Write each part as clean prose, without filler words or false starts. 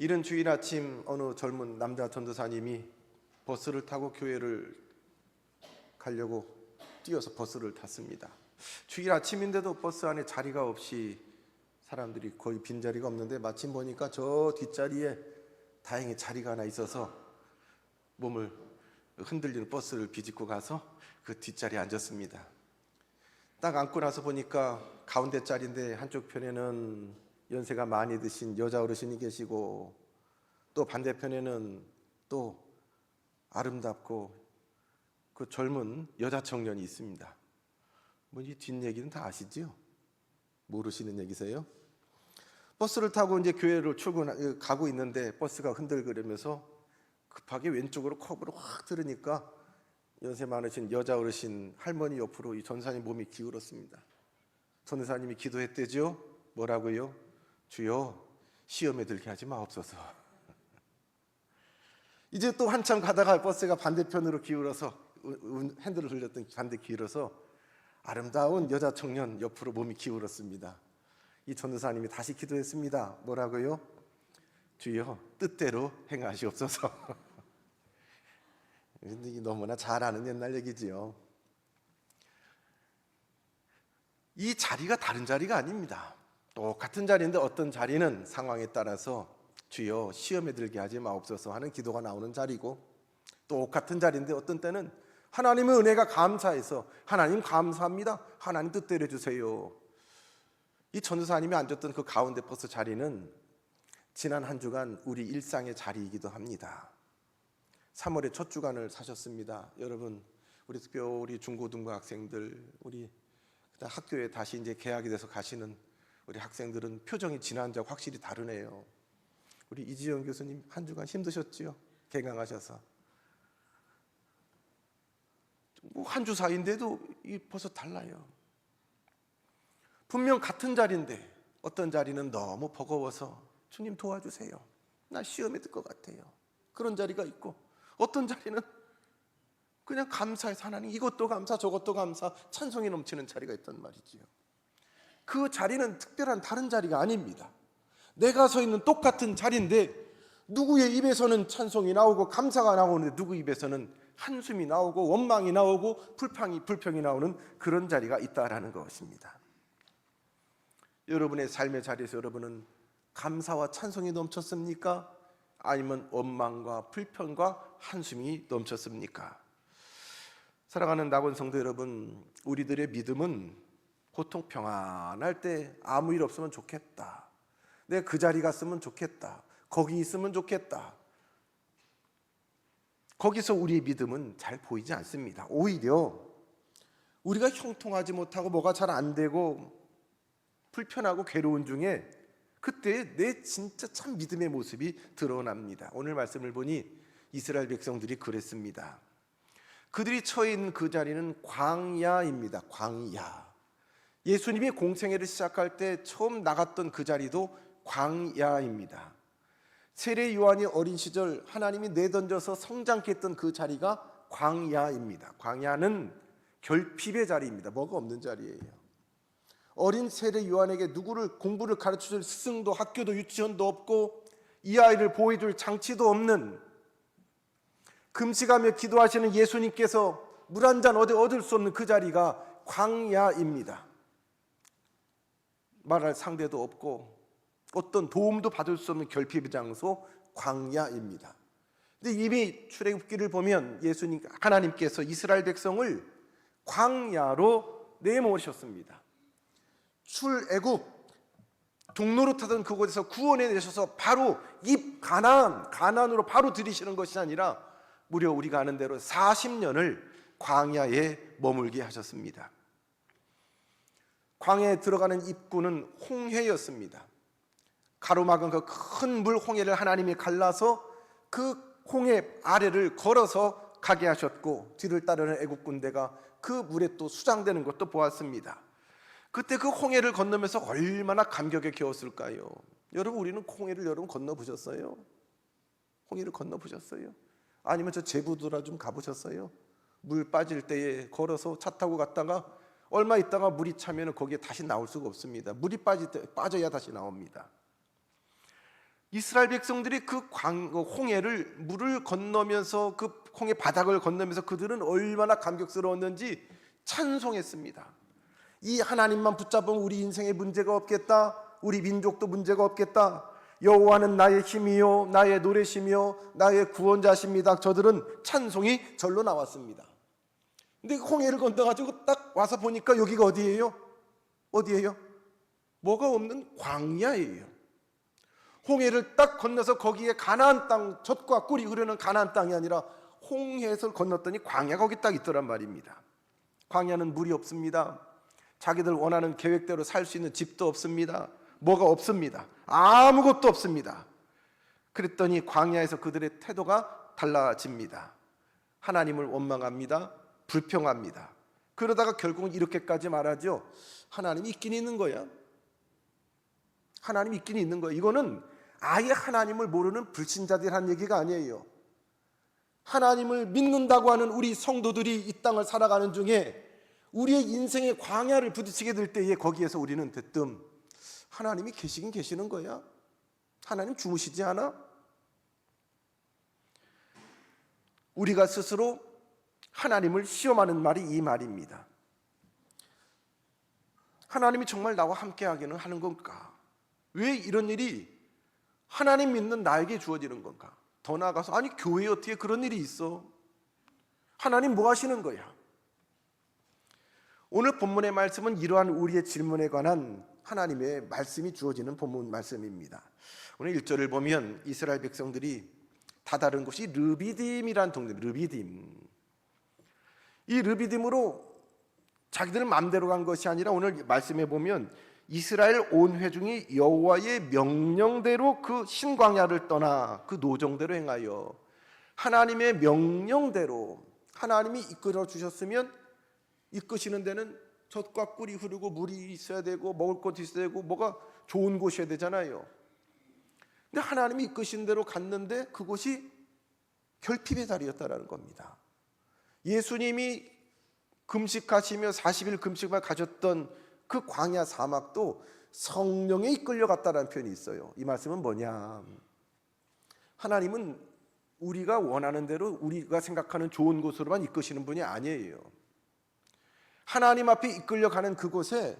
이른 주일 아침 어느 젊은 남자 전도사님이 버스를 타고 교회를 가려고 뛰어서 버스를 탔습니다. 주일 아침인데도 버스 안에 자리가 없이 사람들이 거의 빈자리가 없는데 마침 보니까 저 뒷자리에 다행히 자리가 하나 있어서 몸을 흔들리는 버스를 비집고 가서 그 뒷자리에 앉았습니다. 딱 앉고 나서 보니까 가운데 자리인데 한쪽 편에는 연세가 많이 드신 여자 어르신이 계시고 또 반대편에는 또 아름답고 그 젊은 여자 청년이 있습니다. 뭐 이 뒷얘기는 다 아시죠? 모르시는 얘기세요? 버스를 타고 이제 교회로 가고 있는데 버스가 흔들거리면서 급하게 왼쪽으로 커브를 확 들으니까 연세 많으신 여자 어르신 할머니 옆으로 이 전사님 몸이 기울었습니다. 전사님이 기도했대죠. 뭐라고요? 주여 시험에 들게 하지 마옵소서. 이제 또 한참 가다가 버스가 반대편으로 기울어서 핸들을 돌렸던 반대 기울어서 아름다운 여자 청년 옆으로 몸이 기울었습니다. 이 전도사님이 다시 기도했습니다. 뭐라고요? 주여 뜻대로 행하시옵소서. 너무나 잘 아는 옛날 얘기지요. 이 자리가 다른 자리가 아닙니다. 똑같은 자리인데 어떤 자리는 상황에 따라서 주여 시험에 들게 하지 마옵소서 하는 기도가 나오는 자리고, 똑같은 자리인데 어떤 때는 하나님의 은혜가 감사해서 하나님 감사합니다, 하나님 뜻대로 해주세요. 이 전도사님이 앉았던 그 가운데 버스 자리는 지난 한 주간 우리 일상의 자리이기도 합니다. 3월에 첫 주간을 사셨습니다. 여러분, 우리 특별히 우리 중고등부 학생들, 우리 학교에 다시 이제 개학이 돼서 가시는 우리 학생들은 표정이 지난주와 확실히 다르네요. 우리 이지영 교수님 한 주간 힘드셨지요? 개강하셔서 뭐 한 주 사이인데도 벌써 달라요. 분명 같은 자리인데 어떤 자리는 너무 버거워서 주님 도와주세요, 나 시험에 들 것 같아요, 그런 자리가 있고, 어떤 자리는 그냥 감사해서 하나님 이것도 감사 저것도 감사 찬송이 넘치는 자리가 있단 말이지요. 그 자리는 특별한 다른 자리가 아닙니다. 내가 서 있는 똑같은 자리인데 누구의 입에서는 찬송이 나오고 감사가 나오는데 누구 입에서는 한숨이 나오고 원망이 나오고 불평이 나오는 그런 자리가 있다라는 것입니다. 여러분의 삶의 자리에서 여러분은 감사와 찬송이 넘쳤습니까? 아니면 원망과 불평과 한숨이 넘쳤습니까? 사랑하는 낙원 성도 여러분, 우리들의 믿음은 보통 평안할 때 아무 일 없으면 좋겠다, 내가 그 자리 갔으면 좋겠다, 거기 있으면 좋겠다, 거기서 우리의 믿음은 잘 보이지 않습니다. 오히려 우리가 형통하지 못하고 뭐가 잘 안 되고 불편하고 괴로운 중에 그때 내 진짜 참 믿음의 모습이 드러납니다. 오늘 말씀을 보니 이스라엘 백성들이 그랬습니다. 그들이 처해 있는 그 자리는 광야입니다. 광야. 예수님이 공생애를 시작할 때 처음 나갔던 그 자리도 광야입니다. 세례 요한이 어린 시절 하나님이 내던져서 성장케 했던 그 자리가 광야입니다. 광야는 결핍의 자리입니다. 뭐가 없는 자리예요. 어린 세례 요한에게 누구를 공부를 가르쳐줄 스승도 학교도 유치원도 없고 이 아이를 보호해줄 장치도 없는, 금식하며 기도하시는 예수님께서 물 한 잔 얻을 수 없는 그 자리가 광야입니다. 말할 상대도 없고 어떤 도움도 받을 수 없는 결핍의 장소 광야입니다. 근데 이미 출애굽기를 보면 예수님 하나님께서 이스라엘 백성을 광야로 내모으셨습니다. 출애굽 동노릇하던 그곳에서 구원해 내셔서 바로 입 가나안으로 바로 들이시는 것이 아니라 무려 우리가 아는 대로 40년을 광야에 머물게 하셨습니다. 광야에 들어가는 입구는 홍해였습니다. 가로막은 그 큰 물 홍해를 하나님이 갈라서 그 홍해 아래를 걸어서 가게 하셨고, 뒤를 따르는 애국 군대가 그 물에 또 수장되는 것도 보았습니다. 그때 그 홍해를 건너면서 얼마나 감격에 겨웠을까요? 여러분, 우리는 홍해를 여러분 건너보셨어요? 홍해를 건너보셨어요? 아니면 저 제부도라 좀 가보셨어요? 물 빠질 때에 걸어서 차 타고 갔다가 얼마 있다가 물이 차면 거기에 다시 나올 수가 없습니다. 물이 빠져야 다시 나옵니다. 이스라엘 백성들이 그 홍해를 물을 건너면서 그 홍해 바닥을 건너면서 그들은 얼마나 감격스러웠는지 찬송했습니다. 이 하나님만 붙잡으면 우리 인생에 문제가 없겠다. 우리 민족도 문제가 없겠다. 여호와는 나의 힘이요 나의 노래시며 나의 구원자십니다. 저들은 찬송이 절로 나왔습니다. 근데 홍해를 건너가지고 딱 와서 보니까 여기가 어디예요? 어디예요? 뭐가 없는 광야예요. 홍해를 딱 건너서 거기에 가나안 땅, 젖과 꿀이 흐르는 가나안 땅이 아니라 홍해에서 건넜더니 광야가 거기 딱 있더란 말입니다. 광야는 물이 없습니다. 자기들 원하는 계획대로 살 수 있는 집도 없습니다. 뭐가 없습니다. 아무것도 없습니다. 그랬더니 광야에서 그들의 태도가 달라집니다. 하나님을 원망합니다. 불평합니다. 그러다가 결국은 이렇게까지 말하죠. 하나님이 있긴 있는 거야. 하나님이 있긴 있는 거야. 이거는 아예 하나님을 모르는 불신자들이 한 얘기가 아니에요. 하나님을 믿는다고 하는 우리 성도들이 이 땅을 살아가는 중에 우리의 인생의 광야를 부딪히게 될 때에 거기에서 우리는 대뜸 하나님이 계시긴 계시는 거야? 하나님 주무시지 않아? 우리가 스스로 하나님을 시험하는 말이 이 말입니다. 하나님이 정말 나와 함께 하기는 하는 건가? 왜 이런 일이 하나님 믿는 나에게 주어지는 건가? 더 나아가서 아니 교회에 어떻게 그런 일이 있어? 하나님 뭐 하시는 거야? 오늘 본문의 말씀은 이러한 우리의 질문에 관한 하나님의 말씀이 주어지는 본문 말씀입니다. 오늘 1절을 보면 이스라엘 백성들이 다다른 곳이 르비딤이라는 동네, 르비딤. 이 르비딤으로 자기들 마음대로 간 것이 아니라 오늘 말씀에 보면 이스라엘 온 회중이 여호와의 명령대로 그 신광야를 떠나 그 노정대로 행하여 하나님의 명령대로 하나님이 이끌어 주셨으면 이끄시는 데는 젖과 꿀이 흐르고 물이 있어야 되고 먹을 것도 있어야 되고 뭐가 좋은 곳이어야 되잖아요. 근데 하나님이 이끄신 대로 갔는데 그곳이 결핍의 자리였다라는 겁니다. 예수님이 금식하시며 40일 금식을 가졌던 그 광야 사막도 성령에 이끌려갔다는 표현이 있어요. 이 말씀은 뭐냐? 하나님은 우리가 원하는 대로 우리가 생각하는 좋은 곳으로만 이끄시는 분이 아니에요. 하나님 앞에 이끌려가는 그곳에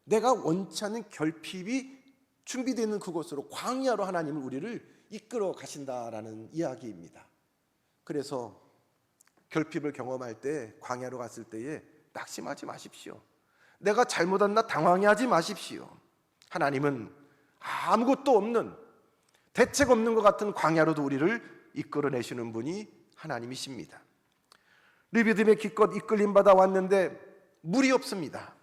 내가 원치 않는 결핍이 준비되어 있는 그곳으로 광야로 하나님은 우리를 이끌어 가신다라는 이야기입니다. 그래서 결핍을 경험할 때 광야로 갔을 때에 낙심하지 마십시오. 내가 잘못했나 당황해하지 마십시오. 하나님은 아무것도 없는 대책 없는 것 같은 광야로도 우리를 이끌어내시는 분이 하나님이십니다. 르비딤에 기껏 이끌림받아 왔는데 물이 없습니다.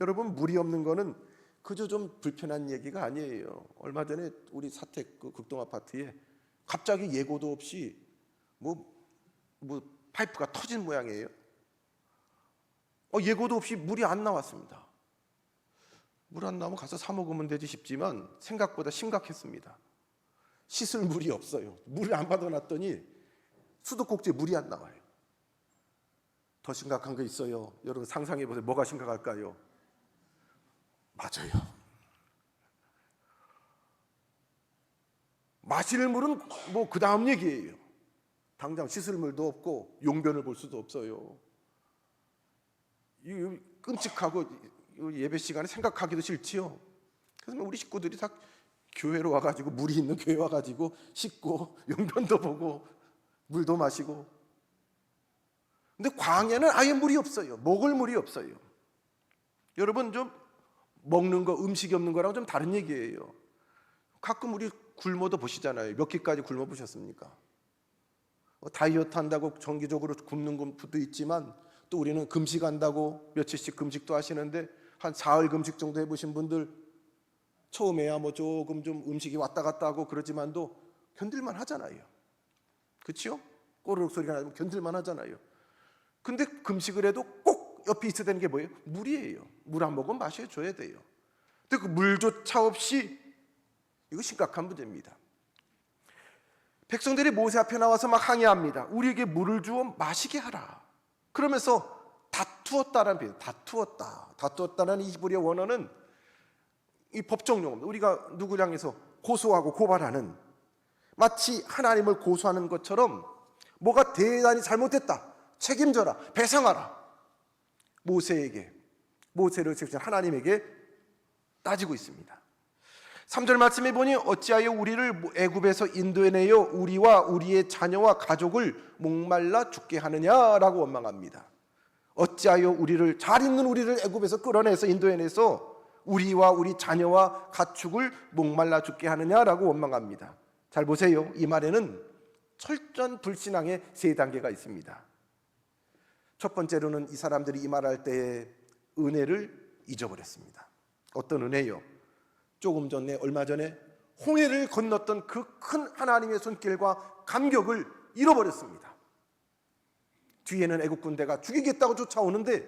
여러분 물이 없는 거는 그저 좀 불편한 얘기가 아니에요. 얼마 전에 우리 사택 그 극동 아파트에 갑자기 예고도 없이 뭐 파이프가 터진 모양이에요. 예고도 없이 물이 안 나왔습니다. 물 안 나오면 가서 사 먹으면 되지 싶지만 생각보다 심각했습니다. 씻을 물이 없어요. 물을 안 받아놨더니 수도꼭지에 물이 안 나와요. 더 심각한 거 있어요. 여러분 상상해 보세요. 뭐가 심각할까요? 맞아요. 마실 물은 뭐 그 다음 얘기예요. 당장 씻을 물도 없고 용변을 볼 수도 없어요. 끔찍하고 예배 시간에 생각하기도 싫지요. 그래서 우리 식구들이 다 교회로 와가지고 물이 있는 교회 와가지고 씻고 용변도 보고 물도 마시고. 근데 광야는 아예 물이 없어요. 먹을 물이 없어요. 여러분 좀 먹는 거 음식이 없는 거랑 좀 다른 얘기예요. 가끔 우리 굶어도 보시잖아요. 몇 끼까지 굶어 보셨습니까? 다이어트 한다고 정기적으로 굶는 것도 있지만 또 우리는 금식한다고 며칠씩 금식도 하시는데 한 사흘 금식 정도 해보신 분들 처음에야 뭐 조금 좀 음식이 왔다 갔다 하고 그러지만도 견딜만 하잖아요. 그렇죠? 꼬르륵 소리가 나면 견딜만 하잖아요. 근데 금식을 해도 꼭 옆에 있어야 되는 게 뭐예요? 물이에요. 물 한 모금 마셔줘야 돼요. 근데 그 물조차 없이 이거 심각한 문제입니다. 백성들이 모세 앞에 나와서 막 항의합니다. 우리에게 물을 주어 마시게 하라. 그러면서 다투었다라는 표현, 다투었다라는 이 히브리어 원어는 이 법정 용어입니다. 우리가 누구를 향해서 고소하고 고발하는, 마치 하나님을 고소하는 것처럼 뭐가 대단히 잘못됐다, 책임져라, 배상하라, 모세를 지키신 하나님에게 따지고 있습니다. 3절 말씀에 보니 어찌하여 우리를 애굽에서 인도해내어 우리와 우리의 자녀와 가족을 목말라 죽게 하느냐라고 원망합니다. 어찌하여 잘 있는 우리를 애굽에서 끌어내서 인도해내서 우리와 우리 자녀와 가축을 목말라 죽게 하느냐라고 원망합니다. 잘 보세요. 이 말에는 철저한 불신앙의 세 단계가 있습니다. 첫 번째로는 이 사람들이 이 말할 때에 은혜를 잊어버렸습니다. 어떤 은혜요? 조금 전에, 얼마 전에 홍해를 건넜던 그 큰 하나님의 손길과 감격을 잃어버렸습니다. 뒤에는 애국 군대가 죽이겠다고 쫓아오는데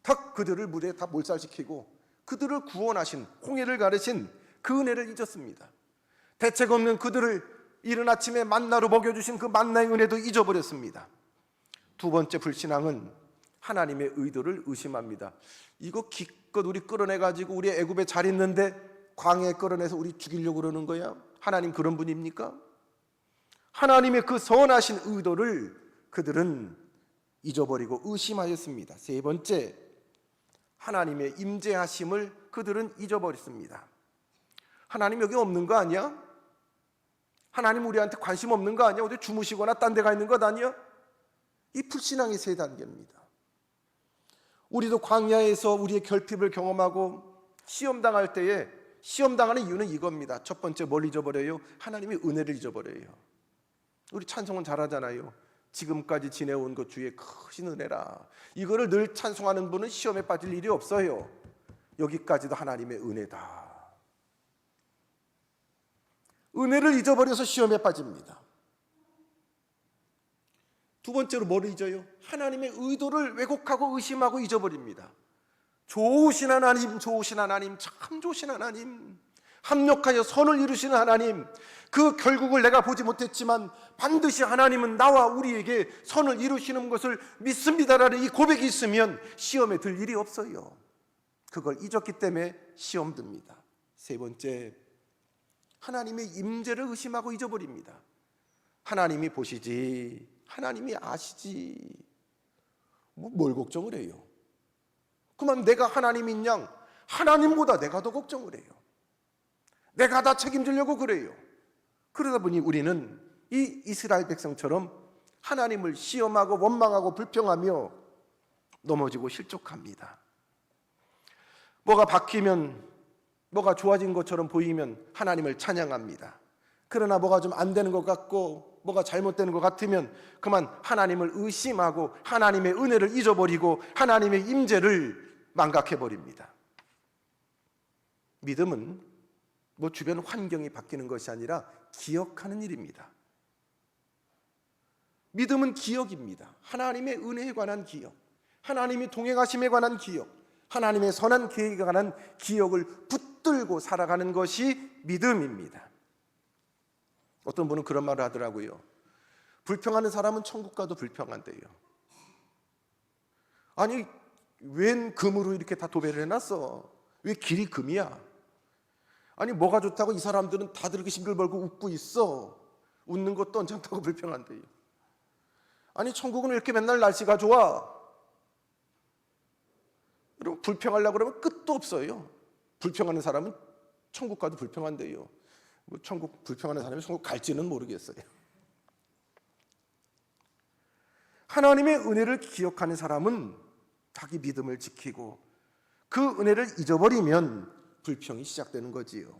딱 그들을 물에 다 몰살시키고 그들을 구원하신, 홍해를 가르신 그 은혜를 잊었습니다. 대책 없는 그들을 이른 아침에 만나로 먹여주신 그 만나의 은혜도 잊어버렸습니다. 두 번째 불신앙은 하나님의 의도를 의심합니다. 이거 기껏 우리 끌어내가지고 우리 애굽에 잘 있는데 광야에 끌어내서 우리 죽이려고 그러는 거야? 하나님 그런 분입니까? 하나님의 그 선하신 의도를 그들은 잊어버리고 의심하였습니다. 세 번째, 하나님의 임재하심을 그들은 잊어버렸습니다. 하나님 여기 없는 거 아니야? 하나님 우리한테 관심 없는 거 아니야? 어디 주무시거나 딴 데 가 있는 것 아니야? 이 불신앙의 세 단계입니다. 우리도 광야에서 우리의 결핍을 경험하고 시험당할 때에, 시험당하는 이유는 이겁니다. 첫 번째, 뭘 잊어버려요? 하나님의 은혜를 잊어버려요. 우리 찬송은 잘하잖아요. 지금까지 지내온 것 주의 크신 은혜라. 이거를 늘 찬송하는 분은 시험에 빠질 일이 없어요. 여기까지도 하나님의 은혜다. 은혜를 잊어버려서 시험에 빠집니다. 두 번째로 뭐를 잊어요? 하나님의 의도를 왜곡하고 의심하고 잊어버립니다. 좋으신 하나님, 참 좋으신 하나님, 합력하여 선을 이루시는 하나님, 그 결국을 내가 보지 못했지만 반드시 하나님은 나와 우리에게 선을 이루시는 것을 믿습니다라는 이 고백이 있으면 시험에 들 일이 없어요. 그걸 잊었기 때문에 시험 듭니다. 세 번째, 하나님의 임재를 의심하고 잊어버립니다. 하나님이 보시지, 하나님이 아시지, 뭘 걱정을 해요? 그만 내가 하나님인 양 하나님보다 내가 더 걱정을 해요. 내가 다 책임지려고 그래요. 그러다 보니 우리는 이 이스라엘 백성처럼 하나님을 시험하고 원망하고 불평하며 넘어지고 실족합니다. 뭐가 바뀌면, 뭐가 좋아진 것처럼 보이면 하나님을 찬양합니다. 그러나 뭐가 좀 안 되는 것 같고 뭐가 잘못되는 것 같으면 그만 하나님을 의심하고 하나님의 은혜를 잊어버리고 하나님의 임재를 망각해버립니다. 믿음은 뭐 주변 환경이 바뀌는 것이 아니라 기억하는 일입니다. 믿음은 기억입니다. 하나님의 은혜에 관한 기억, 하나님의 동행하심에 관한 기억, 하나님의 선한 계획에 관한 기억을 붙들고 살아가는 것이 믿음입니다. 어떤 분은 그런 말을 하더라고요. 불평하는 사람은 천국 가도 불평한대요. 아니, 웬 금으로 이렇게 다 도배를 해놨어? 왜 길이 금이야? 아니, 뭐가 좋다고 이 사람들은 다들 이렇게 싱글벌고 웃고 있어? 웃는 것도 언짢다고 불평한대요. 아니, 천국은 왜 이렇게 맨날 날씨가 좋아? 여러분, 불평하려고 그러면 끝도 없어요. 불평하는 사람은 천국 가도 불평한대요. 뭐 천국 불평하는 사람이 천국 갈지는 모르겠어요. 하나님의 은혜를 기억하는 사람은 자기 믿음을 지키고 그 은혜를 잊어버리면 불평이 시작되는 거지요.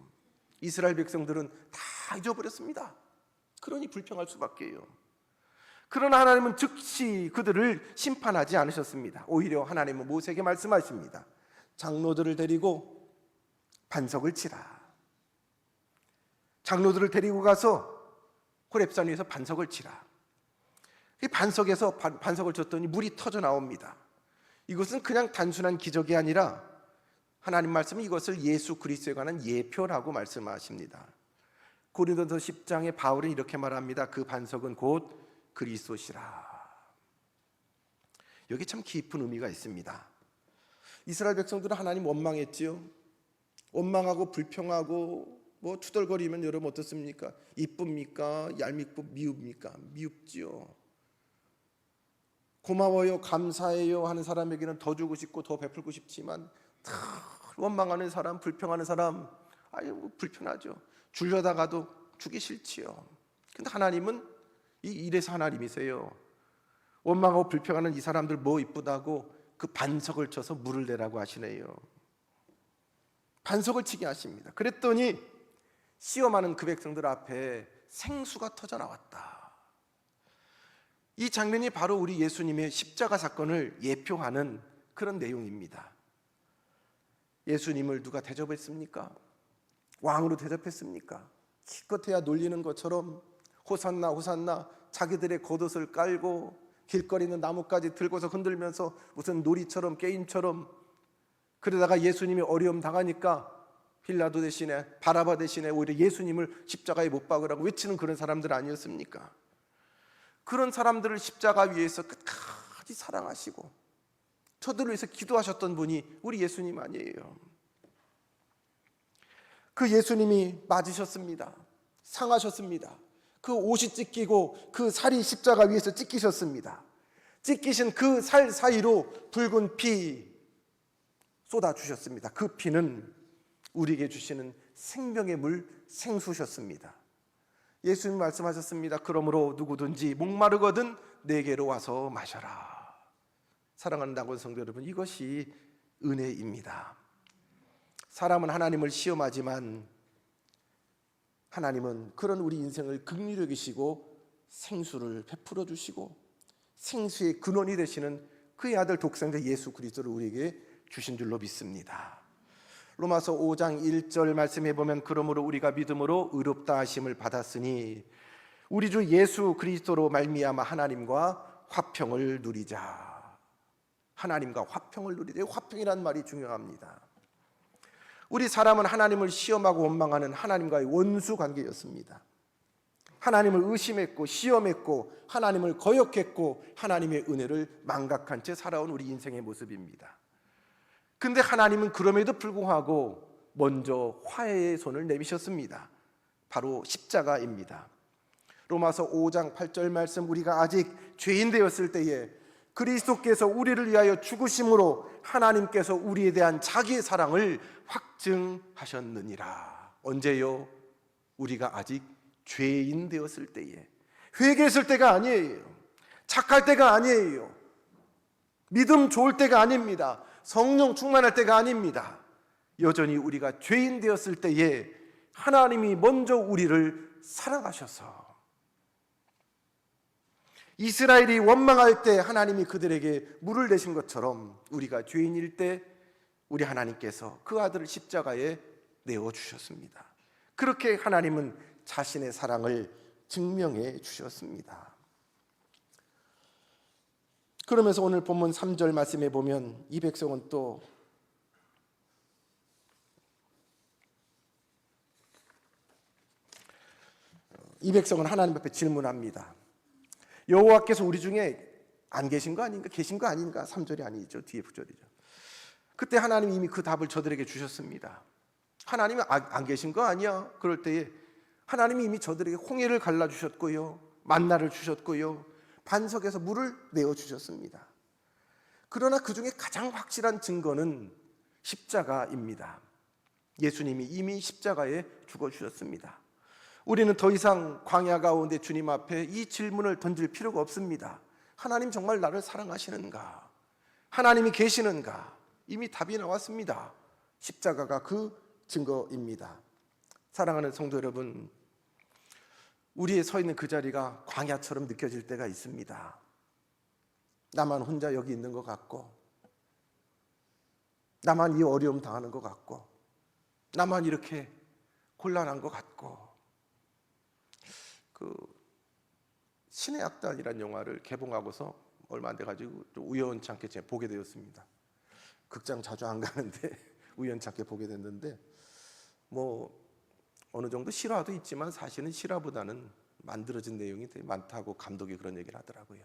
이스라엘 백성들은 다 잊어버렸습니다. 그러니 불평할 수밖에요. 그러나 하나님은 즉시 그들을 심판하지 않으셨습니다. 오히려 하나님은 모세에게 말씀하십니다. 장로들을 데리고 반석을 치라. 장로들을 데리고 가서 호렙산 위에서 반석을 치라. 이 반석에서 반석을 쳤더니 물이 터져 나옵니다. 이것은 그냥 단순한 기적이 아니라 하나님 말씀은 이것을 예수 그리스도에 관한 예표라고 말씀하십니다. 고린도서 10장에 바울은 이렇게 말합니다. 그 반석은 곧 그리스도시라. 여기 참 깊은 의미가 있습니다. 이스라엘 백성들은 하나님 원망했지요. 원망하고 불평하고 뭐 투덜거리면 여러분 어떻습니까? 이쁩니까? 얄밉고 미웁니까? 미웁지요. 고마워요, 감사해요 하는 사람에게는 더 주고 싶고 더 베풀고 싶지만 원망하는 사람, 불평하는 사람, 아유 불편하죠. 주려다가도 주기 싫지요. 근데 하나님은 이래서 하나님이세요. 원망하고 불평하는 이 사람들 뭐 이쁘다고 그 반석을 쳐서 물을 내라고 하시네요. 반석을 치게 하십니다. 그랬더니 시험하는 그 백성들 앞에 생수가 터져 나왔다. 이 장면이 바로 우리 예수님의 십자가 사건을 예표하는 그런 내용입니다. 예수님을 누가 대접했습니까? 왕으로 대접했습니까? 기껏해야 놀리는 것처럼 호산나 호산나 자기들의 겉옷을 깔고 길거리는 나뭇가지 들고서 흔들면서 무슨 놀이처럼 게임처럼, 그러다가 예수님이 어려움 당하니까 빌라도 대신에 바라바 대신에 오히려 예수님을 십자가에 못 박으라고 외치는 그런 사람들 아니었습니까? 그런 사람들을 십자가 위에서 끝까지 사랑하시고 저들을 위해서 기도하셨던 분이 우리 예수님 아니에요. 그 예수님이 맞으셨습니다. 상하셨습니다. 그 옷이 찢기고 그 살이 십자가 위에서 찢기셨습니다. 찢기신 그 살 사이로 붉은 피 쏟아주셨습니다. 그 피는 우리에게 주시는 생명의 물 생수셨습니다. 예수님 말씀하셨습니다. 그러므로 누구든지 목마르거든 내게로 와서 마셔라. 사랑하는 나고 성도 여러분, 이것이 은혜입니다. 사람은 하나님을 시험하지만 하나님은 그런 우리 인생을 긍휼히 여기시고 생수를 베풀어 주시고 생수의 근원이 되시는 그의 아들 독생자 예수 그리스도를 우리에게 주신 줄로 믿습니다. 로마서 5장 1절 말씀해 보면 그러므로 우리가 믿음으로 의롭다 하심을 받았으니 우리 주 예수 그리스도로 말미암아 하나님과 화평을 누리자. 하나님과 화평을 누리자. 화평이라는 말이 중요합니다. 우리 사람은 하나님을 시험하고 원망하는 하나님과의 원수 관계였습니다. 하나님을 의심했고 시험했고 하나님을 거역했고 하나님의 은혜를 망각한 채 살아온 우리 인생의 모습입니다. 근데 하나님은 그럼에도 불구하고 먼저 화해의 손을 내미셨습니다. 바로 십자가입니다. 로마서 5장 8절 말씀, 우리가 아직 죄인 되었을 때에 그리스도께서 우리를 위하여 죽으심으로 하나님께서 우리에 대한 자기의 사랑을 확증하셨느니라. 언제요? 우리가 아직 죄인 되었을 때에. 회개했을 때가 아니에요. 착할 때가 아니에요. 믿음 좋을 때가 아닙니다. 성령 충만할 때가 아닙니다. 여전히 우리가 죄인 되었을 때에 하나님이 먼저 우리를 사랑하셔서, 이스라엘이 원망할 때 하나님이 그들에게 물을 내신 것처럼 우리가 죄인일 때 우리 하나님께서 그 아들을 십자가에 내어주셨습니다. 그렇게 하나님은 자신의 사랑을 증명해 주셨습니다. 그러면서 오늘 본문 3절 말씀에 보면 이 백성은 또 하나님 앞에 질문합니다. 여호와께서 우리 중에 안 계신 거 아닌가? 계신 거 아닌가? 3절이 아니죠. 뒤에 9절이죠. 그때 하나님이 이미 그 답을 저들에게 주셨습니다. 하나님이 안 계신 거 아니야? 그럴 때에 하나님이 이미 저들에게 홍해를 갈라주셨고요, 만나를 주셨고요, 반석에서 물을 내어주셨습니다. 그러나 그 중에 가장 확실한 증거는 십자가입니다. 예수님이 이미 십자가에 죽어주셨습니다. 우리는 더 이상 광야 가운데 주님 앞에 이 질문을 던질 필요가 없습니다. 하나님 정말 나를 사랑하시는가? 하나님이 계시는가? 이미 답이 나왔습니다. 십자가가 그 증거입니다. 사랑하는 성도 여러분, 우리의 서 있는 그 자리가 광야처럼 느껴질 때가 있습니다. 나만 혼자 여기 있는 것 같고, 나만 이 어려움 당하는 것 같고, 나만 이렇게 곤란한 것 같고. 그 신의 악단이라는 영화를 개봉하고서 얼마 안 돼가지고 우연찮게 제가 보게 되었습니다. 극장 자주 안 가는데 우연찮게 보게 됐는데, 뭐 어느 정도 실화도 있지만 사실은 실화보다는 만들어진 내용이 되게 많다고 감독이 그런 얘기를 하더라고요.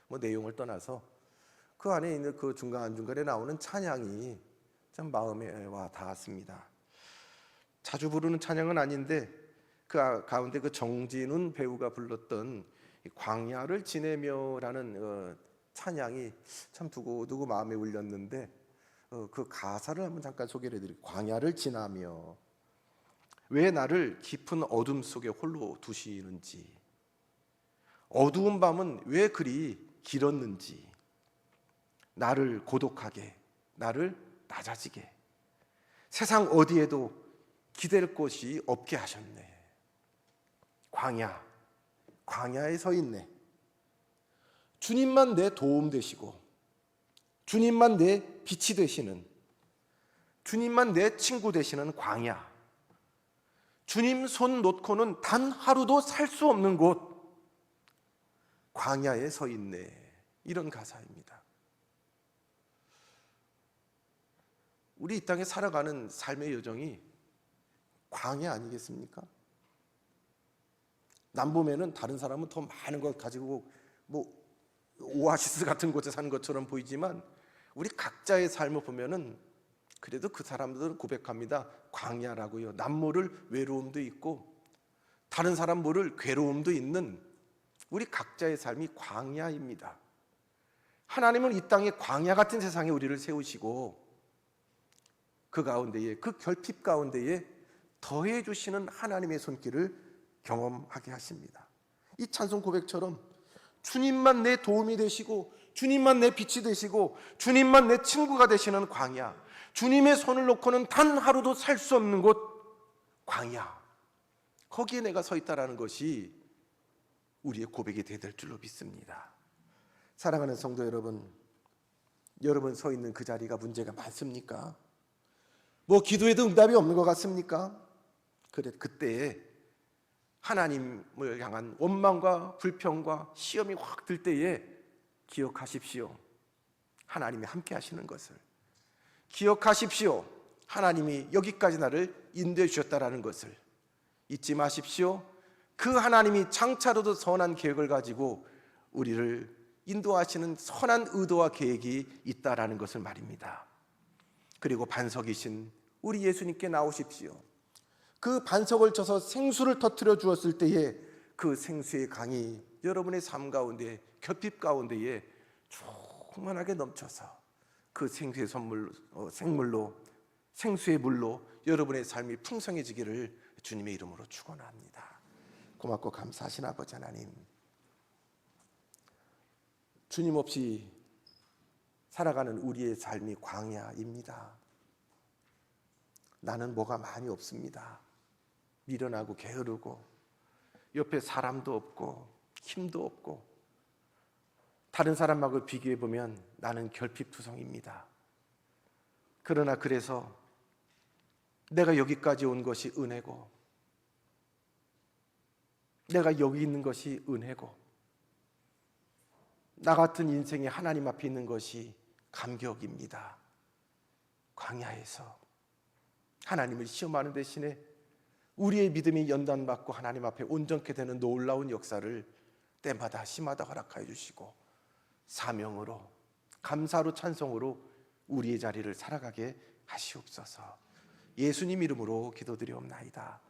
뭐 내용을 떠나서 그 안에 있는 그 중간중간에 나오는 찬양이 참 마음에 와 닿았습니다. 자주 부르는 찬양은 아닌데 그 가운데 그 정진훈 배우가 불렀던 이 광야를 지내며라는 찬양이 참 두고두고 마음에 울렸는데 그 가사를 한번 잠깐 소개를 해드릴게요. 광야를 지나며 왜 나를 깊은 어둠 속에 홀로 두시는지, 어두운 밤은 왜 그리 길었는지, 나를 고독하게, 나를 낮아지게, 세상 어디에도 기댈 곳이 없게 하셨네. 광야에 서 있네. 주님만 내 도움 되시고, 주님만 내 빛이 되시는, 주님만 내 친구 되시는 광야, 주님 손 놓고는 단 하루도 살 수 없는 곳, 광야에 서 있네. 이런 가사입니다. 우리 이 땅에 살아가는 삶의 여정이 광야 아니겠습니까? 남보면은 다른 사람은 더 많은 것 가지고 뭐 오아시스 같은 곳에 사는 것처럼 보이지만 우리 각자의 삶을 보면은 그래도 그 사람들은 고백합니다. 광야라고요. 남 모를 외로움도 있고 다른 사람 모를 괴로움도 있는 우리 각자의 삶이 광야입니다. 하나님은 이 땅에 광야 같은 세상에 우리를 세우시고 그 가운데에, 그 결핍 가운데에 더해 주시는 하나님의 손길을 경험하게 하십니다. 이 찬송 고백처럼 주님만 내 도움이 되시고 주님만 내 빛이 되시고 주님만 내 친구가 되시는 광야, 주님의 손을 놓고는 단 하루도 살 수 없는 곳 광야, 거기에 내가 서 있다라는 것이 우리의 고백이 될 줄로 믿습니다. 사랑하는 성도 여러분, 여러분 서 있는 그 자리가 문제가 많습니까? 뭐 기도해도 응답이 없는 것 같습니까? 그래, 그때에 하나님을 향한 원망과 불평과 시험이 확 들 때에 기억하십시오. 하나님이 함께 하시는 것을. 기억하십시오. 하나님이 여기까지 나를 인도해 주셨다라는 것을. 잊지 마십시오. 그 하나님이 장차로도 선한 계획을 가지고 우리를 인도하시는 선한 의도와 계획이 있다라는 것을 말입니다. 그리고 반석이신 우리 예수님께 나오십시오. 그 반석을 쳐서 생수를 터뜨려 주었을 때에 그 생수의 강이 여러분의 삶 가운데, 결핍 가운데에 충만하게 넘쳐서 그 생수의 생물로, 생수의 물로 여러분의 삶이 풍성해지기를 주님의 이름으로 축원합니다. 고맙고 감사하신 아버지 하나님, 주님 없이 살아가는 우리의 삶이 광야입니다. 나는 뭐가 많이 없습니다. 미련하고 게으르고 옆에 사람도 없고 힘도 없고 다른 사람하고 비교해 보면 나는 결핍투성입니다. 그러나 그래서 내가 여기까지 온 것이 은혜고 내가 여기 있는 것이 은혜고 나 같은 인생에 하나님 앞에 있는 것이 감격입니다. 광야에서 하나님을 시험하는 대신에 우리의 믿음이 연단받고 하나님 앞에 온전케 되는 놀라운 역사를 때마다 시마다 허락하여 주시고 사명으로, 감사로, 찬송으로 우리의 자리를 살아가게 하시옵소서. 예수님 이름으로 기도드리옵나이다.